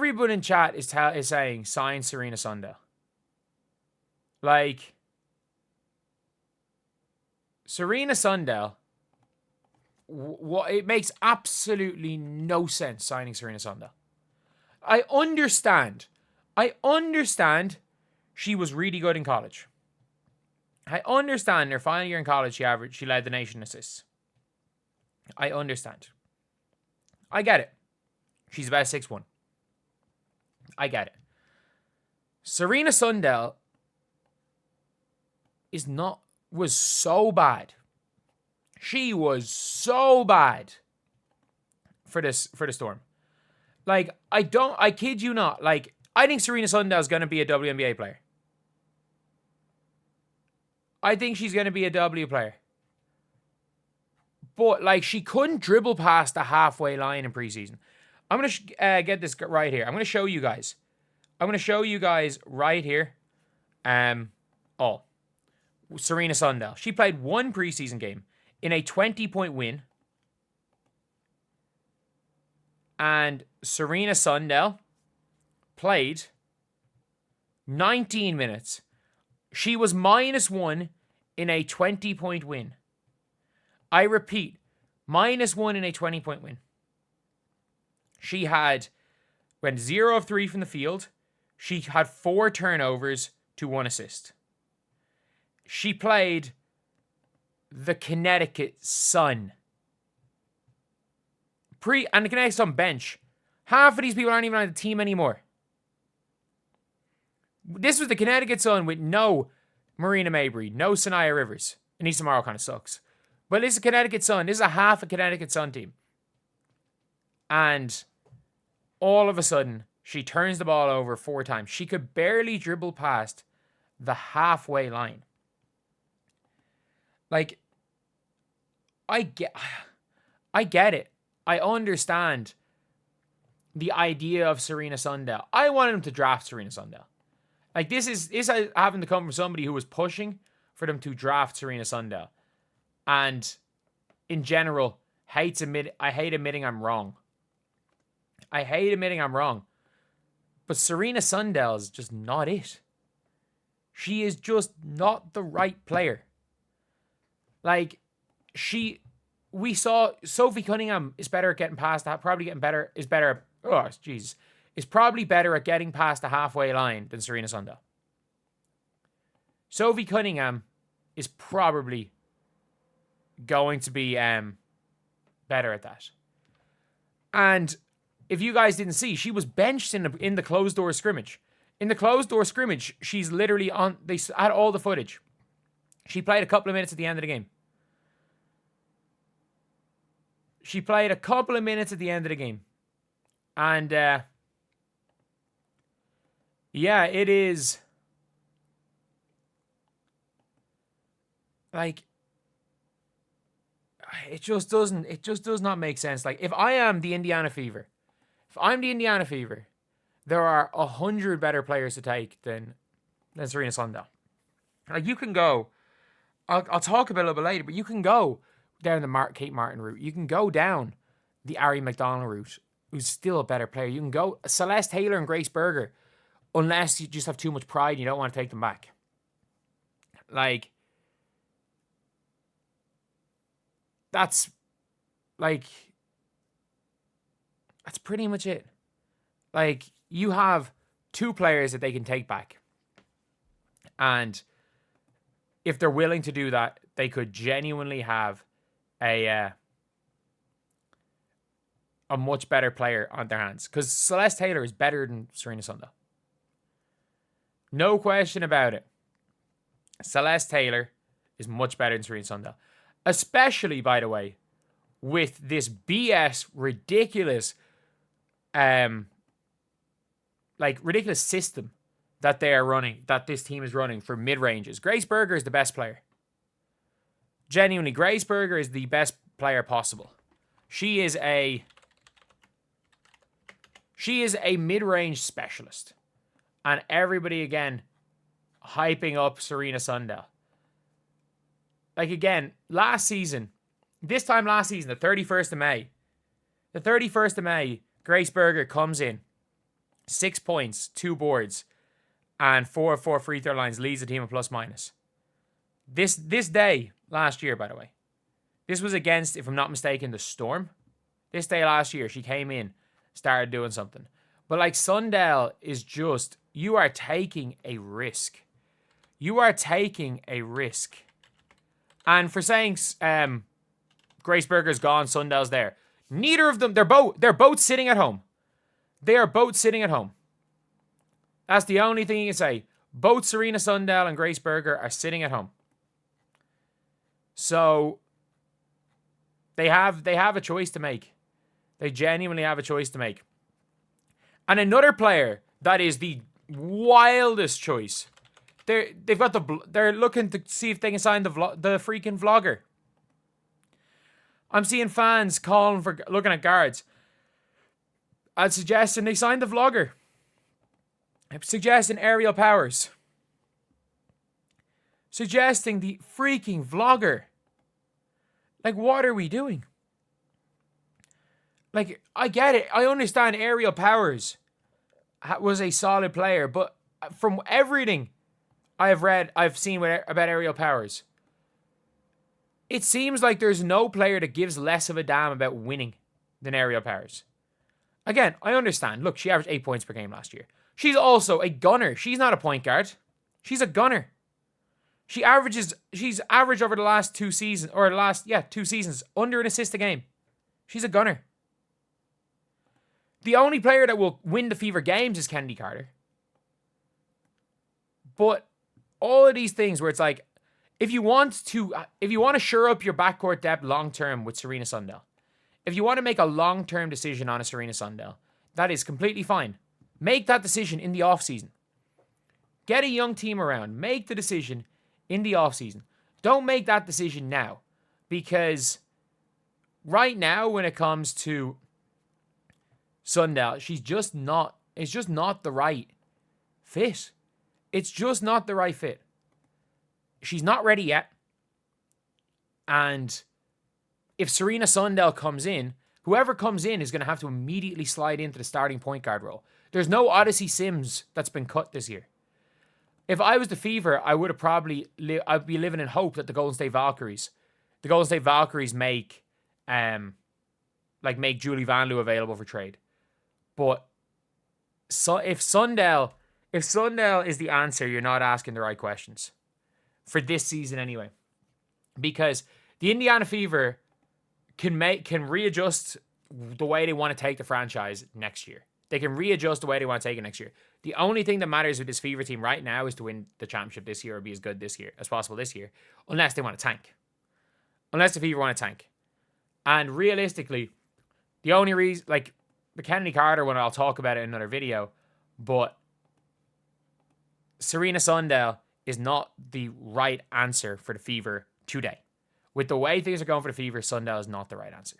everyone in chat is saying sign Serena Sundell. Like, Serena Sundell, it makes absolutely no sense signing Serena Sundell. I understand she was really good in college. I understand her final year in college she led the nation in assists. I understand. I get it. She's about 6'1". I get it. Serena Sundell was so bad. She was so bad for the Storm. Like, I kid you not. Like, I think Serena Sundell is going to be a WNBA player. I think she's going to be a W player. But, like, she couldn't dribble past the halfway line in preseason. I'm going to get this right here. I'm going to show you guys. Right here. Serena Sundell. She played one preseason game in a 20-point win. And Serena Sundell played 19 minutes. She was -1 in a 20-point win. I repeat, -1 in a 20-point win. She went 0 of 3 from the field. She had 4 turnovers to 1 assist. She played the Connecticut Sun. And the Connecticut Sun bench. Half of these people aren't even on the team anymore. This was the Connecticut Sun with no Marina Mabry, no Sanaya Rivers. Anissa Morrow kind of sucks. But this is Connecticut Sun. This is a half a Connecticut Sun team. And all of a sudden, she turns the ball over 4 times. She could barely dribble past the halfway line. Like, I get it. I understand the idea of Serena Sundell. I wanted them to draft Serena Sundell. Like, this is having to come from somebody who was pushing for them to draft Serena Sundell. And in general, I hate admitting I'm wrong. But Serena Sundell is just not it. She is just not the right player. Like, we saw Sophie Cunningham is better at getting past that. Is probably better at getting past the halfway line than Serena Sundell. Sophie Cunningham is probably going to be better at that. And if you guys didn't see, she was benched in the closed door scrimmage. In the closed door scrimmage, she's literally on. They had all the footage. She played a couple of minutes at the end of the game. And yeah, it is like it just does not make sense. Like, if I'm the Indiana Fever, there are 100 better players to take than Serena Sundell. Like, you can go, I'll talk about it a little bit later, but you can go down the Kate Martin route. You can go down the Ari McDonald route, who's still a better player. You can go Celeste Taylor and Grace Berger, unless you just have too much pride and you don't want to take them back. Like, that's pretty much it. Like, you have 2 players that they can take back. And if they're willing to do that, they could genuinely have a much better player on their hands. Because Celeste Taylor is better than Serena Sundell. No question about it. Celeste Taylor is much better than Serena Sundell. Especially, by the way, with this BS ridiculous ridiculous system that they are running, that this team is running for mid-ranges. Grace Berger is the best player. Genuinely, Grace Berger is the best player possible. She is a mid-range specialist. And everybody, again, hyping up Serena Sundell. Like, again, this time last season, the 31st of May, Grace Berger comes in, 6 points, 2 boards, and 4 of 4 free throw lines leads the team in plus minus. This day last year, by the way. This was against, if I'm not mistaken, the Storm. This day last year, she came in, started doing something. But like Sundell is just, you are taking a risk. You are taking a risk. And for saying Grace Berger's gone, Sundell's there. Neither of them, they're both sitting at home. They are both sitting at home. That's the only thing you can say. Both Serena Sundell and Grace Berger are sitting at home. So they have a choice to make. They genuinely have a choice to make. And another player that is the wildest choice. They're looking to see if they can sign the freaking vlogger. I'm seeing fans calling for looking at guards. I'd suggesting they sign the vlogger. I'm suggesting Aerial Powers. Suggesting the freaking vlogger. Like, what are we doing? Like, I get it. I understand Aerial Powers was a solid player, but from everything I've seen about Aerial Powers, it seems like there's no player that gives less of a damn about winning than Aerial Powers. Again, I understand. Look, she averaged 8 points per game last year. She's also a gunner. She's not a point guard. She's a gunner. She's averaged over the last 2 seasons, 2 seasons, under an assist a game. She's a gunner. The only player that will win the Fever games is Kennedy Carter. But all of these things where it's like, if you want to shore up your backcourt depth long term with Serena Sundell, if you want to make a long term decision on a Serena Sundell, that is completely fine. Make that decision in the offseason. Get a young team around. Make the decision in the offseason. Don't make that decision now. Because right now, when it comes to Sundell, it's just not the right fit. It's just not the right fit. She's not ready yet. And if Serena Sundell comes in, whoever comes in is going to have to immediately slide into the starting point guard role. There's no Odyssey Sims that's been cut this year. If I was the Fever, I would have I'd be living in hope that the Golden State Valkyries make Julie Vanloo available for trade. But if Sundell is the answer, you're not asking the right questions. For this season anyway. Because the Indiana Fever can readjust the way they want to take the franchise next year. They can readjust the way they want to take it next year. The only thing that matters with this Fever team right now is to win the championship this year or be as good this year as possible this year. Unless they want to tank. Unless the Fever want to tank. And realistically, the only reason, like the Kennedy Carter one, I'll talk about it in another video, but Serena Sundell is not the right answer for the Fever today. With the way things are going for the Fever, Sundell is not the right answer.